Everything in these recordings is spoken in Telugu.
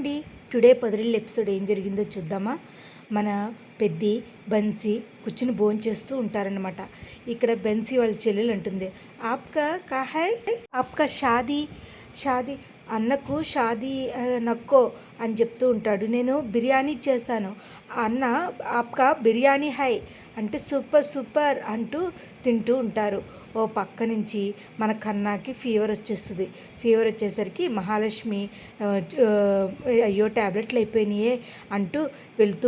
అండి. టుడే పొదరిల్లు ఎపిసోడ్ ఏం జరిగిందో చూద్దామా. మన పెద్ది బన్సీ కూర్చుని భోంచేస్తూ ఉంటారనమాట. ఇక్కడ బన్సీ వాళ్ళ చెల్లెలు అంటుంది, ఆప్కా కాహాయ్ ఆప్కా షాదీ షాదీ అన్నకు షాదీ నక్కో అని చెప్తూ ఉంటాడు. నేను బిర్యానీ చేశాను అన్న, ఆప్కా బిర్యానీ హై అంటే సూపర్ సూపర్ అంటూ తింటూ ఉంటారు. ఓ పక్క నుంచి మన కన్నాకి ఫీవర్ వచ్చేస్తుంది. ఫీవర్ వచ్చేసరికి మహాలక్ష్మి అయ్యో ట్యాబ్లెట్లు అయిపోయినాయే అంటూ వెళ్తూ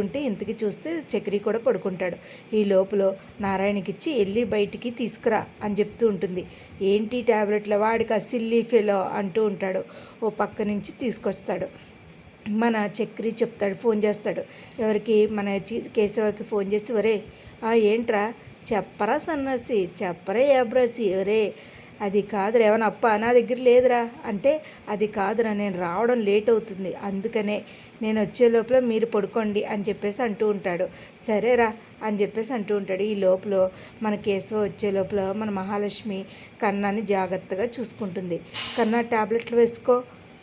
ఉంటే ఇంతకి చూస్తే చక్రి కూడా పడుకుంటాడు. ఈ లోపల నారాయణకి ఇచ్చి వెళ్ళి బయటికి తీసుకురా అని చెప్తూ ఉంటుంది. ఏంటి ట్యాబ్లెట్ల వాడికి ఆ సిల్లీ ఫెలో అంటూ ఉంటాడు. ఓ పక్క నుంచి తీసుకొస్తాడు. మన చక్రి చెప్తాడు, ఫోన్ చేస్తాడు. ఎవరికి? మన కేశవకి ఫోన్ చేసి, ఒరే ఏంట్రా చెప్పరా సన్నాసి, చెప్పరా ఏబ్రాసి, ఒరే అది కాదురా, ఏమైనా అప్ప నా దగ్గర లేదురా అంటే, అది కాదురా నేను రావడం లేట్ అవుతుంది, అందుకనే నేను వచ్చే లోపల మీరు పడుకోండి అని చెప్పేసి అంటూ ఉంటాడు. సరేరా అని చెప్పేసి అంటూ ఉంటాడు. ఈ లోపల మన కేశవ వచ్చే లోపల మన మహాలక్ష్మి కన్నాని జాగ్రత్తగా చూసుకుంటుంది. కన్నా ట్యాబ్లెట్లు వేసుకో,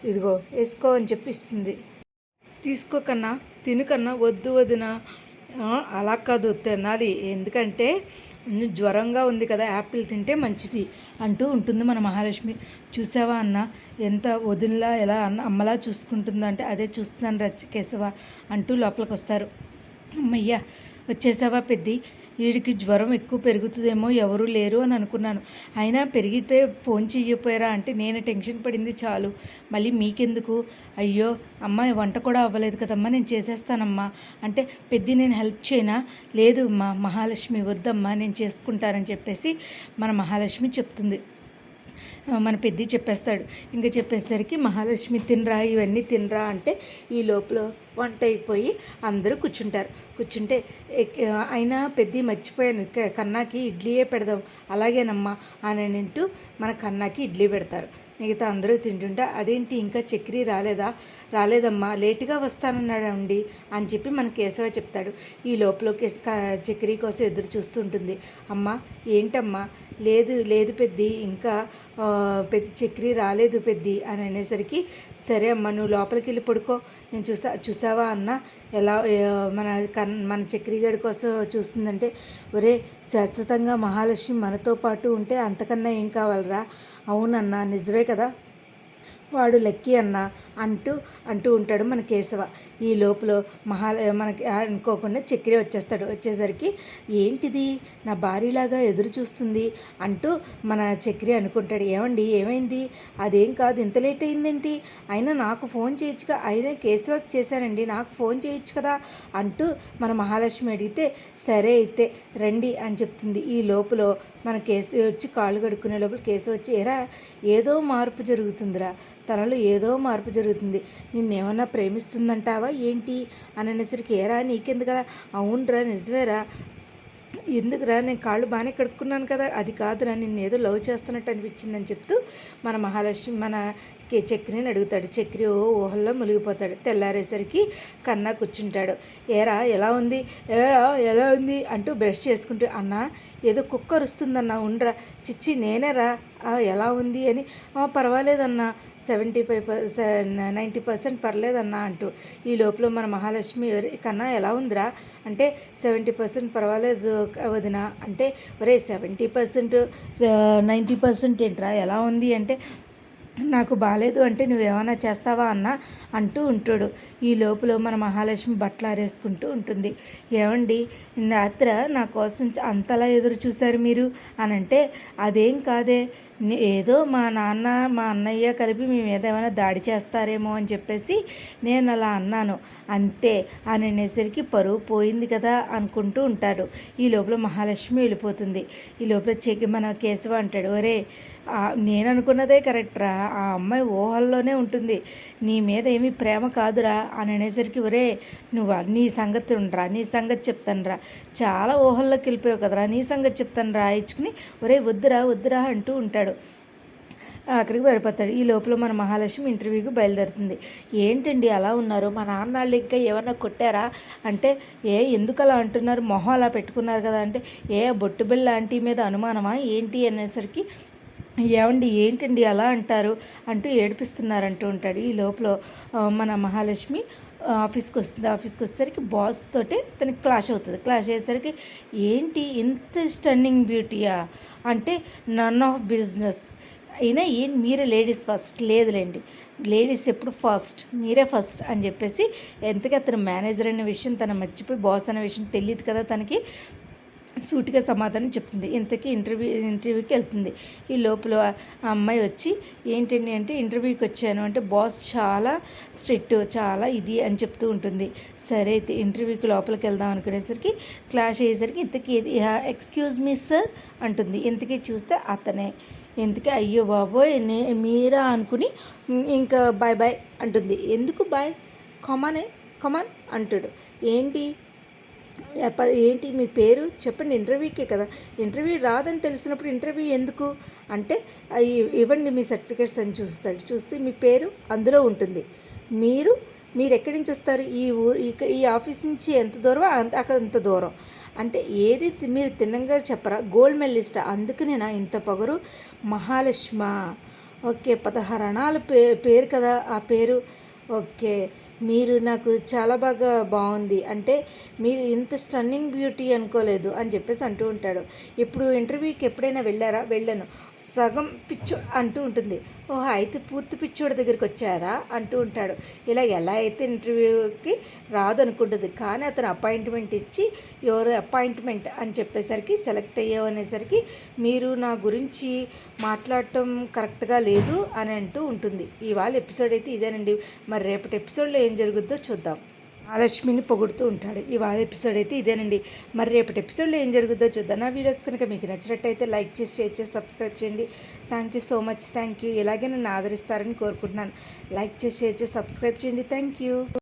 ఇదిగో వేసుకో అని చెప్పిస్తుంది. తీసుకో కన్నా, తిను కన్నా, వద్దు వదిన అలా కాదు తినాలి, ఎందుకంటే జ్వరంగా ఉంది కదా, యాపిల్ తింటే మంచిది అంటూ ఉంటుంది మన మహాలక్ష్మి. చూసావా అన్న ఎంత వదినలా ఎలా అమ్మలా చూసుకుంటుందో అంటే, అదే చూస్తున్నాను కేశవ అంటూ లోపలికి వస్తారు. అమ్మయ్య వచ్చేసావా పెద్ది, వీడికి జ్వరం ఎక్కువ పెరుగుతుందేమో, ఎవరూ లేరు అని అనుకున్నాను, అయినా పెరిగితే ఫోన్ చెయ్యపోయారా అంటే నేను టెన్షన్ పడింది చాలు, మళ్ళీ మీకెందుకు, అయ్యో అమ్మ వంట కూడా అవ్వలేదు కదమ్మా నేను చేసేస్తానమ్మా అంటే, పెద్ది నేను హెల్ప్ చేయనా, లేదు అమ్మా మహాలక్ష్మి వద్దమ్మా నేను చేసుకుంటానని చెప్పేసి మన మహాలక్ష్మి చెప్తుంది. మన పెద్ది చెప్పేస్తాడు. ఇంకా చెప్పేసరికి మహాలక్ష్మి తినరా ఇవన్నీ తినరా అంటే, ఈ లోపల వంట అయిపోయి అందరూ కూర్చుంటే అయినా పెద్ది మర్చిపోయాను, కన్నాకి ఇడ్లీయే పెడదాం, అలాగేనమ్మా అని అంటూ మన కన్నాకి ఇడ్లీ పెడతారు. మిగతా అందరూ తింటుంటే, అదేంటి ఇంకా చక్రి రాలేదమ్మా లేటుగా వస్తానన్నాడండి అని చెప్పి మన కేశవ చెప్తాడు. ఈ లోపల చక్రి కోసం ఎదురు చూస్తుంటుంది. అమ్మ ఏంటమ్మా, లేదు పెద్ది ఇంకా చక్రి రాలేదు పెద్ది అని అనేసరికి, సరే అమ్మ నువ్వు లోపలికి వెళ్ళి పడుకో, నేను చూసావా అన్న ఎలా మన చక్రిగాడి కోసం చూస్తుందంటే, ఒరే శాశ్వతంగా మహాలక్ష్మి మనతో పాటు ఉంటే అంతకన్నా ఏం కావాలరా, అవునన్నా నిజమే కదా, వాడు లక్కీ అన్న అంటూ ఉంటాడు మన కేశవ. ఈ లోపల మనకి అనుకోకుండా చక్రి వచ్చేసరికి, ఏంటిది నా భార్యలాగా ఎదురు చూస్తుంది అంటూ మన చక్రి అనుకుంటాడు. ఏమండి ఏమైంది, అదేం కాదు ఇంత లేట్ అయిందేంటి, అయినా నాకు ఫోన్ చేయొచ్చుగా, అయినా కేశవకి చేశానండి నాకు ఫోన్ చేయొచ్చు కదా అంటూ మన మహాలక్ష్మి అడిగితే, సరే అయితే రండి అని చెప్తుంది. ఈ లోపల మన కేశవ వచ్చి కాళ్ళు కడుక్కునే లోపల కేశవ వచ్చి, ఏదో మార్పు జరుగుతుందిరా, తనలో ఏదో మార్పు జరుగుతుంది, నిన్నేమన్నా ప్రేమిస్తుందంటావా ఏంటి అని అనేసరికి, నీకెందుకరా, అవునరా నిజమేరా, ఎందుకురా నేను కాళ్ళు బాగానే కడుక్కున్నాను కదా, అది కాదురా నిన్ను ఏదో లవ్ చేస్తున్నట్టు అనిపించిందని చెప్తూ మన మహాలక్ష్మి మన చక్రిని అడుగుతాడు. చక్రి ఊహల్లో మునిగిపోతాడు. తెల్లారేసరికి కన్నా కూర్చుంటాడు. ఎలా ఉంది అంటూ బ్రష్ చేసుకుంటూ, అన్న ఏదో కుక్క అరుస్తుందన్న, ఉండరా, చిచ్చి నేనేరా, ఎలా ఉంది అని, పర్వాలేదన్నా 90% పర్లేదన్నా అంటూ. ఈ లోపల మన మహాలక్ష్మి, కన్నా ఎలా ఉందిరా అంటే, 70% పర్వాలేదు వదిన అంటే, ఒరే 70% 90% ఏంట్రా ఎలా ఉంది అంటే, నాకు బాగాలేదు అంటే నువ్వేమైనా చేస్తావా అన్న అంటూ ఉంటాడు. ఈ లోపల మన మహాలక్ష్మి బట్టలు ఆరేసుకుంటూ ఉంటుంది. ఏమండి రాత్ర నా కోసం అంతలా ఎదురు చూశారు మీరు అని అంటే, అదేం కాదే, ఏదో మా నాన్న మా అన్నయ్య కలిపి మీ మీద ఏమైనా దాడి చేస్తారేమో అని చెప్పేసి నేను అలా అన్నాను అంతే అని అనేసరికి, పరువు పోయింది కదా అనుకుంటూ ఉంటారు. ఈ లోపల మహాలక్ష్మి వెళ్ళిపోతుంది. ఈ లోపల మన కేశవ అంటాడు, ఒరే నేను అనుకున్నదే కరెక్ట్రా, ఆ అమ్మాయి ఊహల్లోనే ఉంటుంది, నీ మీద ఏమీ ప్రేమ కాదురా అని అనేసరికి, ఒరే నువ్వు నీ సంగతి ఉండరా, నీ సంగతి చెప్తానురా, చాలా ఊహల్లోకి వెళ్ళిపోయావు కదరా, నీ సంగతి చెప్తాను రా ఇచ్చుకుని, ఒరే వద్దురా అంటూ ఉంటాడు. అక్కడికి వెళ్ళిపోతాడు. ఈ లోపల మన మహాలక్ష్మి ఇంటర్వ్యూకి బయలుదేరుతుంది. ఏంటండి అలా ఉన్నారు, మా నాన్న వాళ్ళు ఇంకా ఏమన్నా కొట్టారా అంటే, ఎందుకు అలా అంటున్నారు, మొహం అలా పెట్టుకున్నారు కదా అంటే, బొట్టు బిళ్ళ ఆంటీ మీద అనుమానమా ఏంటి అనేసరికి, ఏవండి ఏంటండి అలా అంటారు అంటూ ఏడిపిస్తున్నారంటూ ఉంటాడు. ఈ లోపల మన మహాలక్ష్మి ఆఫీస్కి వస్తుంది. ఆఫీస్కి వచ్చేసరికి బాస్ తోటి తనకి క్లాష్ అవుతుంది. క్లాష్ అయ్యేసరికి ఏంటి ఇంత స్టన్నింగ్ బ్యూటీయా అంటే నన్ ఆఫ్ బిజినెస్ అయినా మీరే లేడీస్ ఫస్ట్ లేదులేండి, లేడీస్ ఎప్పుడు ఫస్ట్, మీరే ఫస్ట్ అని చెప్పేసి ఎంతగా అతను మేనేజర్ అనే విషయం తను మర్చిపోయి బాస్ అనే విషయం తెలియదు కదా తనకి, సూటిగా సమాధానం చెప్తుంది. ఇంతకీ ఇంటర్వ్యూకి వెళ్తుంది. ఈ లోపల ఆ అమ్మాయి వచ్చి ఏంటండి అంటే ఇంటర్వ్యూకి వచ్చాను అంటే బాస్ చాలా స్ట్రిక్ట్, చాలా ఇది అని చెప్తూ ఉంటుంది. సరే అయితే ఇంటర్వ్యూకి లోపలికి వెళ్దాం అనుకునేసరికి క్లాష్ అయ్యేసరికి ఇంతకీ ఎక్స్క్యూజ్ మీ సార్ అంటుంది. ఇంతకీ చూస్తే అతనే. ఎందుకే అయ్యో బాబోయ్ మీరా అనుకుని ఇంకా బాయ్ బాయ్ అంటుంది. ఎందుకు బాయ్, కమాన్ అంటాడు. ఏంటి మీ పేరు చెప్పండి, ఇంటర్వ్యూకే కదా, ఇంటర్వ్యూ రాదని తెలిసినప్పుడు ఇంటర్వ్యూ ఎందుకు అంటే ఇవ్వండి మీ సర్టిఫికేట్స్ అని చూస్తే మీ పేరు అందులో ఉంటుంది. మీరు ఎక్కడి నుంచి వస్తారు, ఈ ఆఫీస్ నుంచి ఎంత దూరం అంత దూరం అంటే ఏది మీరు తిన్నంగా చెప్పరా, గోల్డ్ మెడలిస్ట్ అందుకనేనా ఇంత పొగరు, మహాలక్ష్మ ఓకే 16 అణాల పేరు కదా ఆ పేరు, ఓకే మీరు నాకు చాలా బాగా బాగుంది అంటే మీరు ఇంత స్టన్నింగ్ బ్యూటీ అనుకోలేదు అని చెప్పేసి అంటూ ఉంటాడు. ఇప్పుడు ఇంటర్వ్యూకి ఎప్పుడైనా వెళ్ళారా, వెళ్ళాను, సగం పిచ్చు అంటూ ఉంటుంది. ఓహో అయితే పూర్తి పిచ్చోడి దగ్గరికి వచ్చారా అంటూ ఉంటాడు. ఇలా ఎలా అయితే ఇంటర్వ్యూకి రాదనుకుంటుంది, కానీ అతను అపాయింట్మెంట్ ఇచ్చి ఎవరు అపాయింట్మెంట్ అని చెప్పేసరికి సెలెక్ట్ అయ్యామనేసరికి మీరు నా గురించి మాట్లాడటం కరెక్ట్గా లేదు అని అంటూ ఉంటుంది. ఇవాళ ఎపిసోడ్ అయితే ఇదేనండి. మరి రేపటి ఎపిసోడ్లో ఏం జరుగుద్దో చూద్దాం. మహాలక్ష్మిని పొగుడుతూ ఉంటాడు. ఇవాళ ఎపిసోడ్ అయితే ఇదేనండి. మరి రేపటి ఎపిసోడ్లో ఏం జరుగుద్దో చూద్దాం. నా వీడియోస్ కనుక మీకు నచ్చినట్టయితే లైక్ చేసి షేర్ చేసి సబ్స్క్రైబ్ చేయండి. Thank you so much. Thank you. ఇలాగే నన్ను ఆదరిస్తారని కోరుకుంటున్నాను. లైక్ చేసి షేర్ చేసి సబ్స్క్రైబ్ చేయండి. Thank you.